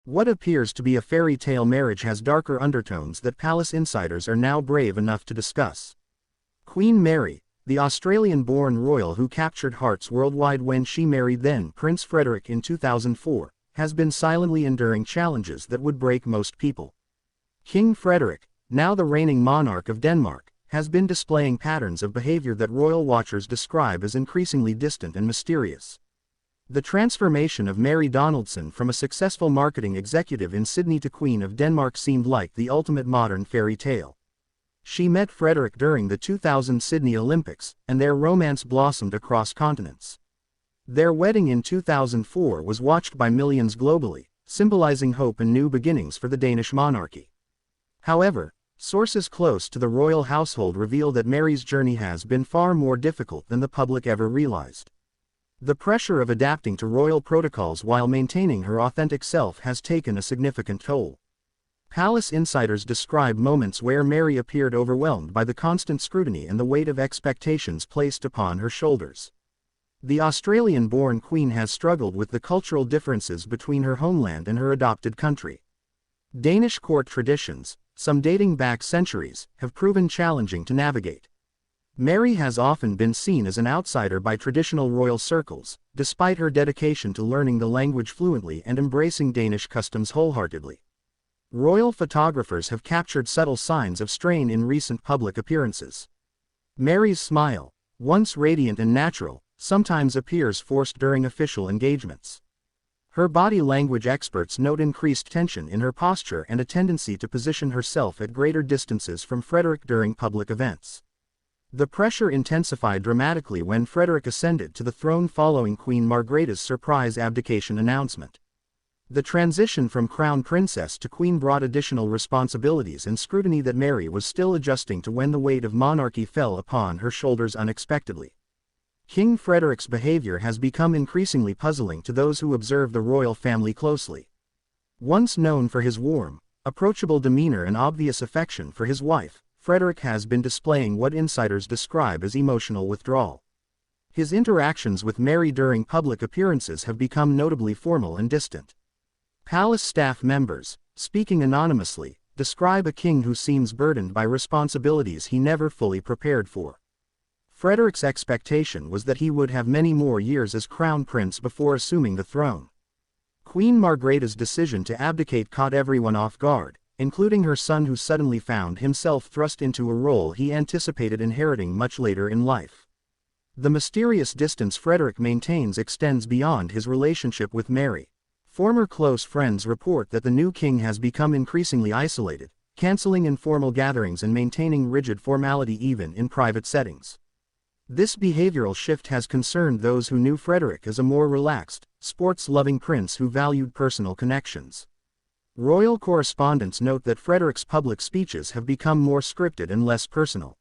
What appears to be a fairy tale marriage has darker undertones that palace insiders are now brave enough to discuss. Queen Mary, the Australian-born royal who captured hearts worldwide when she married then Prince Frederik in 2004, has been silently enduring challenges that would break most people. King Frederik, now the reigning monarch of Denmark, has been displaying patterns of behavior that royal watchers describe as increasingly distant and mysterious. The transformation of Mary Donaldson from a successful marketing executive in Sydney to Queen of Denmark seemed like the ultimate modern fairy tale. She met Frederik during the 2000 Sydney Olympics, and their romance blossomed across continents. Their wedding in 2004 was watched by millions globally, symbolizing hope and new beginnings for the Danish monarchy. However, sources close to the royal household reveal that Mary's journey has been far more difficult than the public ever realized. The pressure of adapting to royal protocols while maintaining her authentic self has taken a significant toll. Palace insiders describe moments where Mary appeared overwhelmed by the constant scrutiny and the weight of expectations placed upon her shoulders. The Australian-born queen has struggled with the cultural differences between her homeland and her adopted country. Danish court traditions, some dating back centuries, have proven challenging to navigate. Mary has often been seen as an outsider by traditional royal circles, despite her dedication to learning the language fluently and embracing Danish customs wholeheartedly. Royal photographers have captured subtle signs of strain in recent public appearances. Mary's smile, once radiant and natural, sometimes appears forced during official engagements. Her body language experts note increased tension in her posture and a tendency to position herself at greater distances from Frederik during public events. The pressure intensified dramatically when Frederik ascended to the throne following Queen Margrethe's surprise abdication announcement. The transition from crown princess to queen brought additional responsibilities and scrutiny that Mary was still adjusting to when the weight of monarchy fell upon her shoulders unexpectedly. King Frederik's behavior has become increasingly puzzling to those who observe the royal family closely. Once known for his warm, approachable demeanor and obvious affection for his wife, Frederik has been displaying what insiders describe as emotional withdrawal. His interactions with Mary during public appearances have become notably formal and distant. Palace staff members, speaking anonymously, describe a king who seems burdened by responsibilities he never fully prepared for. Frederik's expectation was that he would have many more years as crown prince before assuming the throne. Queen Margrethe's decision to abdicate caught everyone off guard, including her son, who suddenly found himself thrust into a role he anticipated inheriting much later in life. The mysterious distance Frederik maintains extends beyond his relationship with Mary. Former close friends report that the new king has become increasingly isolated, canceling informal gatherings and maintaining rigid formality even in private settings. This behavioral shift has concerned those who knew Frederik as a more relaxed, sports-loving prince who valued personal connections. Royal correspondents note that Frederik's public speeches have become more scripted and less personal.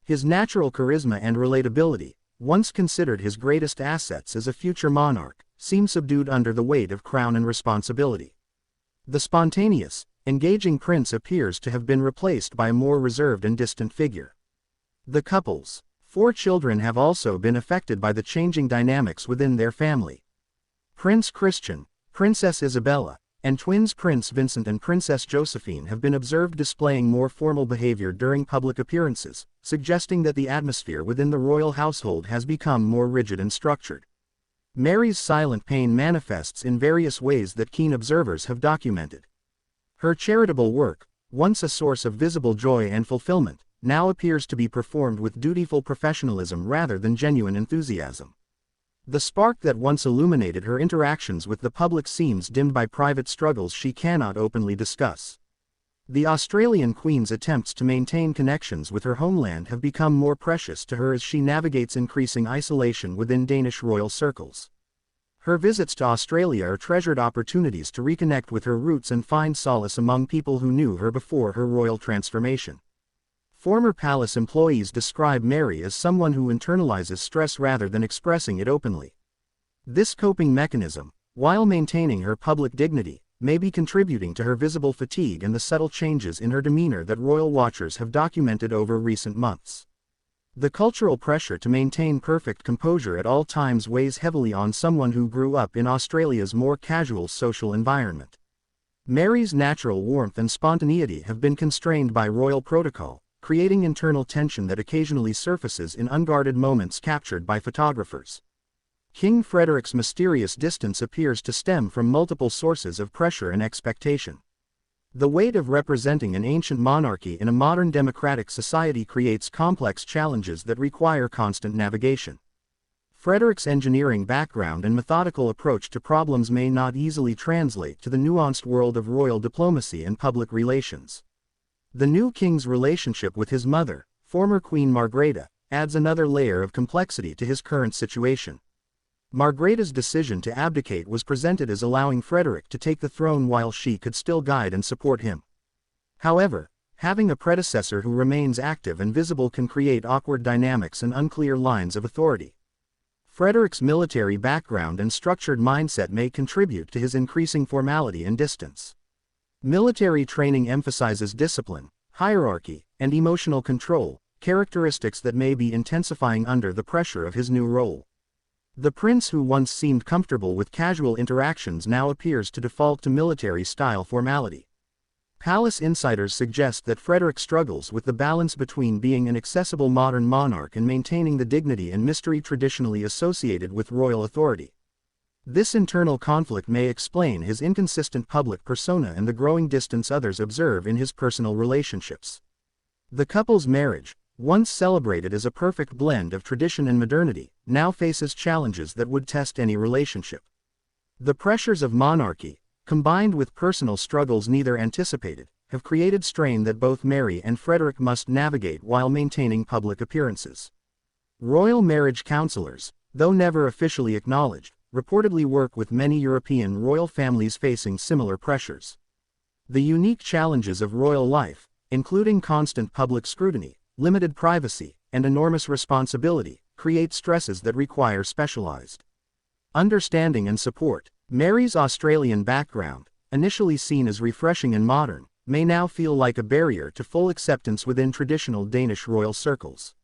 His natural charisma and relatability, once considered his greatest assets as a future monarch, seem subdued under the weight of crown and responsibility. The spontaneous, engaging prince appears to have been replaced by a more reserved and distant figure. The couple's 4 children have also been affected by the changing dynamics within their family. Prince Christian, Princess Isabella, and twins Prince Vincent and Princess Josephine have been observed displaying more formal behavior during public appearances, suggesting that the atmosphere within the royal household has become more rigid and structured. Mary's silent pain manifests in various ways that keen observers have documented. Her charitable work, once a source of visible joy and fulfillment, now appears to be performed with dutiful professionalism rather than genuine enthusiasm. The spark that once illuminated her interactions with the public seems dimmed by private struggles she cannot openly discuss. The Australian Queen's attempts to maintain connections with her homeland have become more precious to her as she navigates increasing isolation within Danish royal circles. Her visits to Australia are treasured opportunities to reconnect with her roots and find solace among people who knew her before her royal transformation. Former palace employees describe Mary as someone who internalizes stress rather than expressing it openly. This coping mechanism, while maintaining her public dignity, may be contributing to her visible fatigue and the subtle changes in her demeanor that royal watchers have documented over recent months. The cultural pressure to maintain perfect composure at all times weighs heavily on someone who grew up in Australia's more casual social environment. Mary's natural warmth and spontaneity have been constrained by royal protocol, creating internal tension that occasionally surfaces in unguarded moments captured by photographers. King Frederik's mysterious distance appears to stem from multiple sources of pressure and expectation. The weight of representing an ancient monarchy in a modern democratic society creates complex challenges that require constant navigation. Frederik's engineering background and methodical approach to problems may not easily translate to the nuanced world of royal diplomacy and public relations. The new king's relationship with his mother, former Queen Margrethe, adds another layer of complexity to his current situation. Margrethe's decision to abdicate was presented as allowing Frederik to take the throne while she could still guide and support him. However, having a predecessor who remains active and visible can create awkward dynamics and unclear lines of authority. Frederik's military background and structured mindset may contribute to his increasing formality and distance. Military training emphasizes discipline, hierarchy, and emotional control, characteristics that may be intensifying under the pressure of his new role. The prince who once seemed comfortable with casual interactions now appears to default to military-style formality. Palace insiders suggest that Frederik struggles with the balance between being an accessible modern monarch and maintaining the dignity and mystery traditionally associated with royal authority. This internal conflict may explain his inconsistent public persona and the growing distance others observe in his personal relationships. The couple's marriage, once celebrated as a perfect blend of tradition and modernity, now faces challenges that would test any relationship. The pressures of monarchy, combined with personal struggles neither anticipated, have created strain that both Mary and Frederik must navigate while maintaining public appearances. Royal marriage counselors, though never officially acknowledged, reportedly work with many European royal families facing similar pressures. The unique challenges of royal life, including constant public scrutiny, limited privacy, and enormous responsibility, create stresses that require specialized understanding and support. Mary's Australian background, initially seen as refreshing and modern, may now feel like a barrier to full acceptance within traditional Danish royal circles.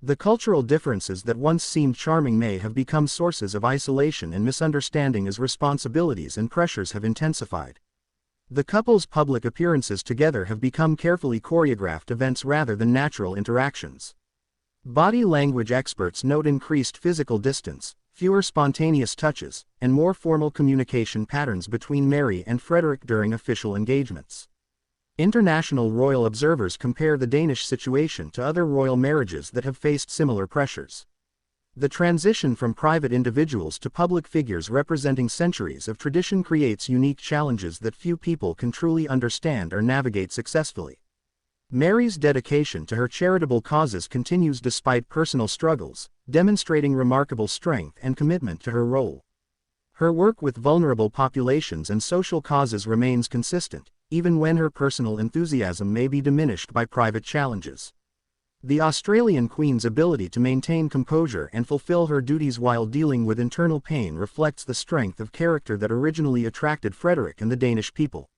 The cultural differences that once seemed charming may have become sources of isolation and misunderstanding as responsibilities and pressures have intensified. The couple's public appearances together have become carefully choreographed events rather than natural interactions. Body language experts note increased physical distance, fewer spontaneous touches, and more formal communication patterns between Mary and Frederik during official engagements. International royal observers compare the Danish situation to other royal marriages that have faced similar pressures. The transition from private individuals to public figures representing centuries of tradition creates unique challenges that few people can truly understand or navigate successfully. Mary's dedication to her charitable causes continues despite personal struggles, demonstrating remarkable strength and commitment to her role. Her work with vulnerable populations and social causes remains consistent, even when her personal enthusiasm may be diminished by private challenges. The Australian Queen's ability to maintain composure and fulfill her duties while dealing with internal pain reflects the strength of character that originally attracted Frederik and the Danish people.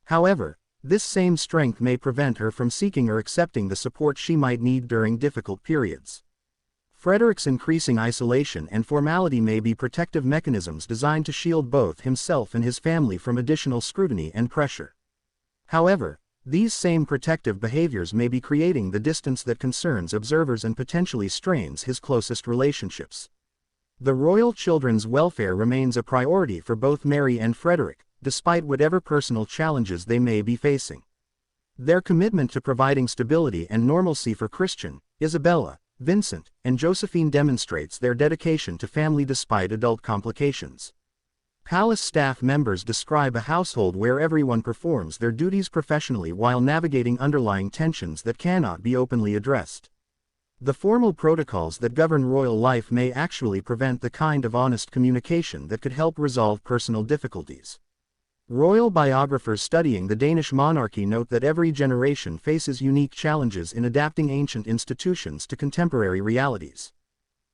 However, this same strength may prevent her from seeking or accepting the support she might need during difficult periods. Frederik's increasing isolation and formality may be protective mechanisms designed to shield both himself and his family from additional scrutiny and pressure. However, these same protective behaviors may be creating the distance that concerns observers and potentially strains his closest relationships. The royal children's welfare remains a priority for both Mary and Frederik, despite whatever personal challenges they may be facing. Their commitment to providing stability and normalcy for Christian, Isabella, Vincent, and Josephine demonstrates their dedication to family despite adult complications. Palace staff members describe a household where everyone performs their duties professionally while navigating underlying tensions that cannot be openly addressed. The formal protocols that govern royal life may actually prevent the kind of honest communication that could help resolve personal difficulties. Royal biographers studying the Danish monarchy note that every generation faces unique challenges in adapting ancient institutions to contemporary realities.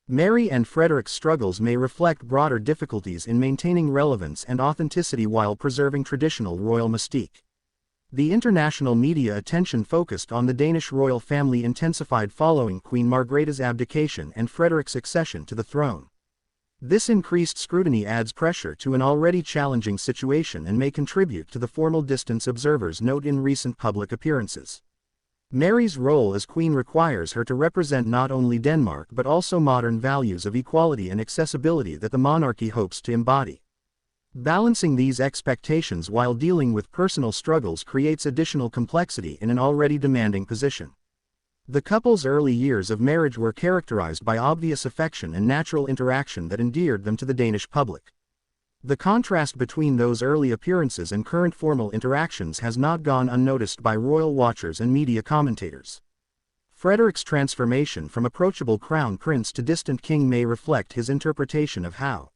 Mary and Frederik's struggles may reflect broader difficulties in maintaining relevance and authenticity while preserving traditional royal mystique. The international media attention focused on the Danish royal family intensified following Queen Margrethe's abdication and Frederik's accession to the throne. This increased scrutiny adds pressure to an already challenging situation and may contribute to the formal distance observers note in recent public appearances. Mary's role as queen requires her to represent not only Denmark but also modern values of equality and accessibility that the monarchy hopes to embody. Balancing these expectations while dealing with personal struggles creates additional complexity in an already demanding position. The couple's early years of marriage were characterized by obvious affection and natural interaction that endeared them to the Danish public. The contrast between those early appearances and current formal interactions has not gone unnoticed by royal watchers and media commentators. Frederik's transformation from approachable crown prince to distant king may reflect his interpretation of how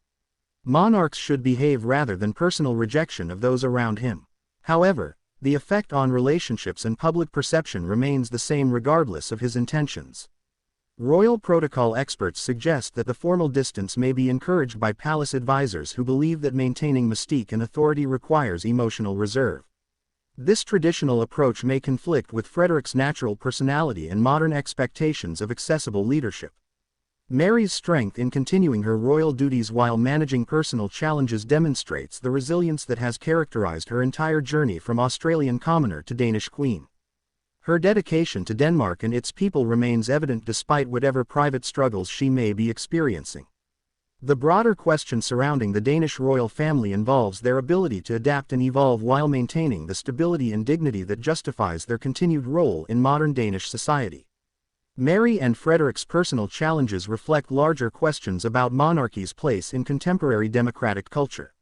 monarchs should behave rather than personal rejection of those around him. However, the effect on relationships and public perception remains the same regardless of his intentions. Royal protocol experts suggest that the formal distance may be encouraged by palace advisors who believe that maintaining mystique and authority requires emotional reserve. This traditional approach may conflict with Frederik's natural personality and modern expectations of accessible leadership. Mary's strength in continuing her royal duties while managing personal challenges demonstrates the resilience that has characterized her entire journey from Australian commoner to Danish queen. Her dedication to Denmark and its people remains evident despite whatever private struggles she may be experiencing. The broader question surrounding the Danish royal family involves their ability to adapt and evolve while maintaining the stability and dignity that justifies their continued role in modern Danish society. Mary and Frederik's personal challenges reflect larger questions about monarchy's place in contemporary democratic culture.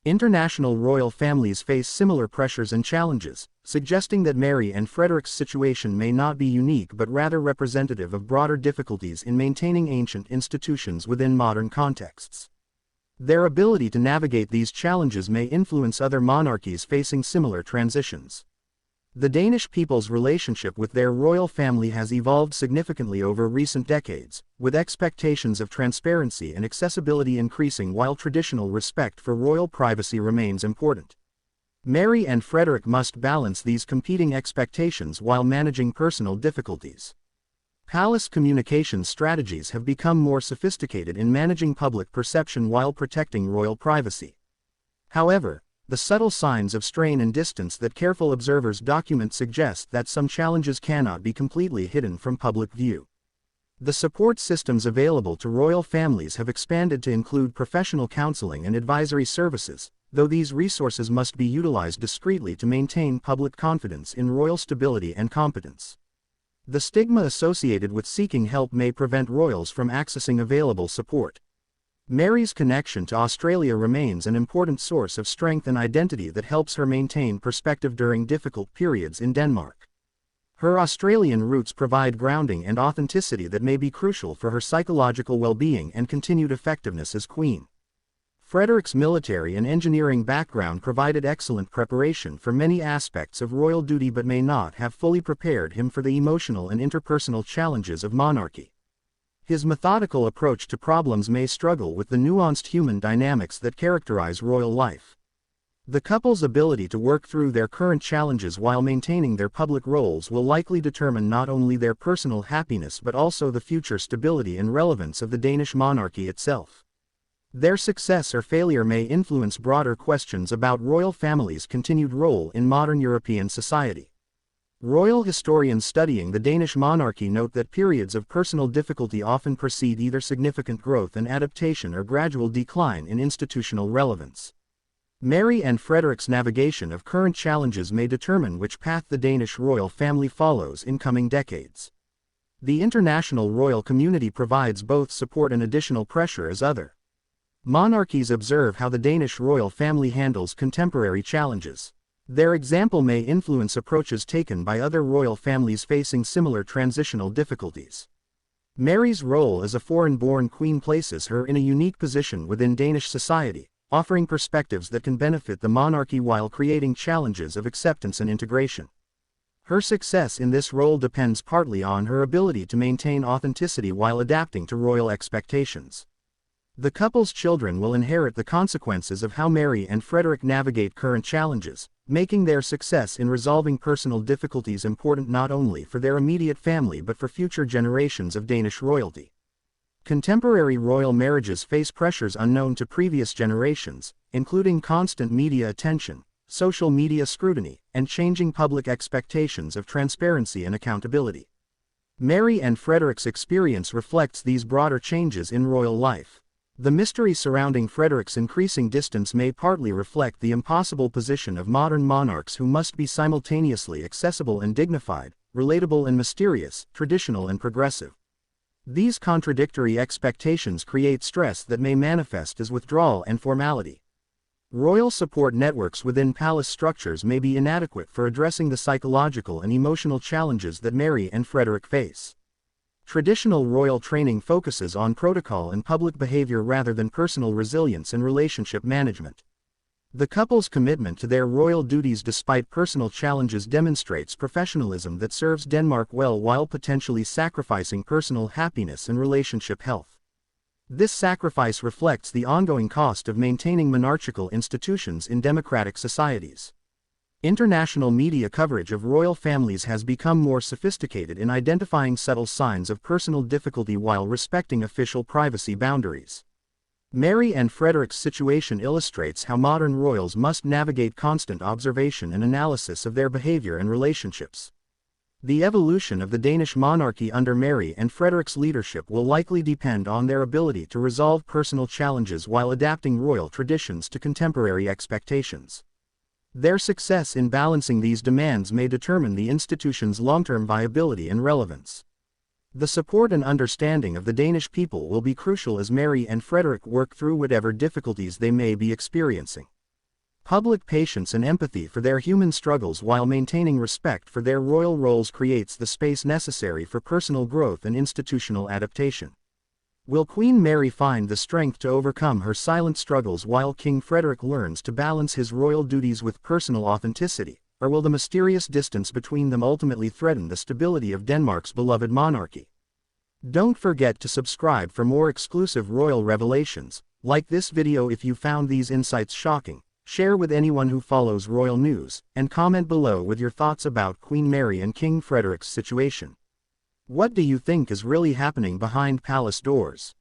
International royal families face similar pressures and challenges, suggesting that Mary and Frederik's situation may not be unique but rather representative of broader difficulties in maintaining ancient institutions within modern contexts. Their ability to navigate these challenges may influence other monarchies facing similar transitions. The Danish people's relationship with their royal family has evolved significantly over recent decades, with expectations of transparency and accessibility increasing while traditional respect for royal privacy remains important. Mary and Frederik must balance these competing expectations while managing personal difficulties. Palace communication strategies have become more sophisticated in managing public perception while protecting royal privacy. However, the subtle signs of strain and distance that careful observers document suggest that some challenges cannot be completely hidden from public view. The support systems available to royal families have expanded to include professional counseling and advisory services, though these resources must be utilized discreetly to maintain public confidence in royal stability and competence. The stigma associated with seeking help may prevent royals from accessing available support. Mary's connection to Australia remains an important source of strength and identity that helps her maintain perspective during difficult periods in Denmark. Her Australian roots provide grounding and authenticity that may be crucial for her psychological well-being and continued effectiveness as queen. Frederik's military and engineering background provided excellent preparation for many aspects of royal duty but may not have fully prepared him for the emotional and interpersonal challenges of monarchy. His methodical approach to problems may struggle with the nuanced human dynamics that characterize royal life. The couple's ability to work through their current challenges while maintaining their public roles will likely determine not only their personal happiness but also the future stability and relevance of the Danish monarchy itself. Their success or failure may influence broader questions about royal families' continued role in modern European society. Royal historians studying the Danish monarchy note that periods of personal difficulty often precede either significant growth and adaptation or gradual decline in institutional relevance. Mary and Frederik's navigation of current challenges may determine which path the Danish royal family follows in coming decades. The international royal community provides both support and additional pressure as other monarchies observe how the Danish royal family handles contemporary challenges. Their example may influence approaches taken by other royal families facing similar transitional difficulties. Mary's role as a foreign-born queen places her in a unique position within Danish society, offering perspectives that can benefit the monarchy while creating challenges of acceptance and integration. Her success in this role depends partly on her ability to maintain authenticity while adapting to royal expectations. The couple's children will inherit the consequences of how Mary and Frederik navigate current challenges, making their success in resolving personal difficulties important not only for their immediate family but for future generations of Danish royalty. Contemporary royal marriages face pressures unknown to previous generations, including constant media attention, social media scrutiny, and changing public expectations of transparency and accountability. Mary and Frederik's experience reflects these broader changes in royal life. The mystery surrounding Frederik's increasing distance may partly reflect the impossible position of modern monarchs who must be simultaneously accessible and dignified, relatable and mysterious, traditional and progressive. These contradictory expectations create stress that may manifest as withdrawal and formality. Royal support networks within palace structures may be inadequate for addressing the psychological and emotional challenges that Mary and Frederik face. Traditional royal training focuses on protocol and public behavior rather than personal resilience and relationship management. The couple's commitment to their royal duties despite personal challenges demonstrates professionalism that serves Denmark well while potentially sacrificing personal happiness and relationship health. This sacrifice reflects the ongoing cost of maintaining monarchical institutions in democratic societies. International media coverage of royal families has become more sophisticated in identifying subtle signs of personal difficulty while respecting official privacy boundaries. Mary and Frederik's situation illustrates how modern royals must navigate constant observation and analysis of their behavior and relationships. The evolution of the Danish monarchy under Mary and Frederik's leadership will likely depend on their ability to resolve personal challenges while adapting royal traditions to contemporary expectations. Their success in balancing these demands may determine the institution's long-term viability and relevance. The support and understanding of the Danish people will be crucial as Mary and Frederik work through whatever difficulties they may be experiencing. Public patience and empathy for their human struggles while maintaining respect for their royal roles creates the space necessary for personal growth and institutional adaptation. Will Queen Mary find the strength to overcome her silent struggles while King Frederik learns to balance his royal duties with personal authenticity? Or will the mysterious distance between them ultimately threaten the stability of Denmark's beloved monarchy? Don't forget to subscribe for more exclusive royal revelations. Like this video if you found these insights shocking, share with anyone who follows royal news, and comment below with your thoughts about Queen Mary and King Frederik's situation. What do you think is really happening behind palace doors?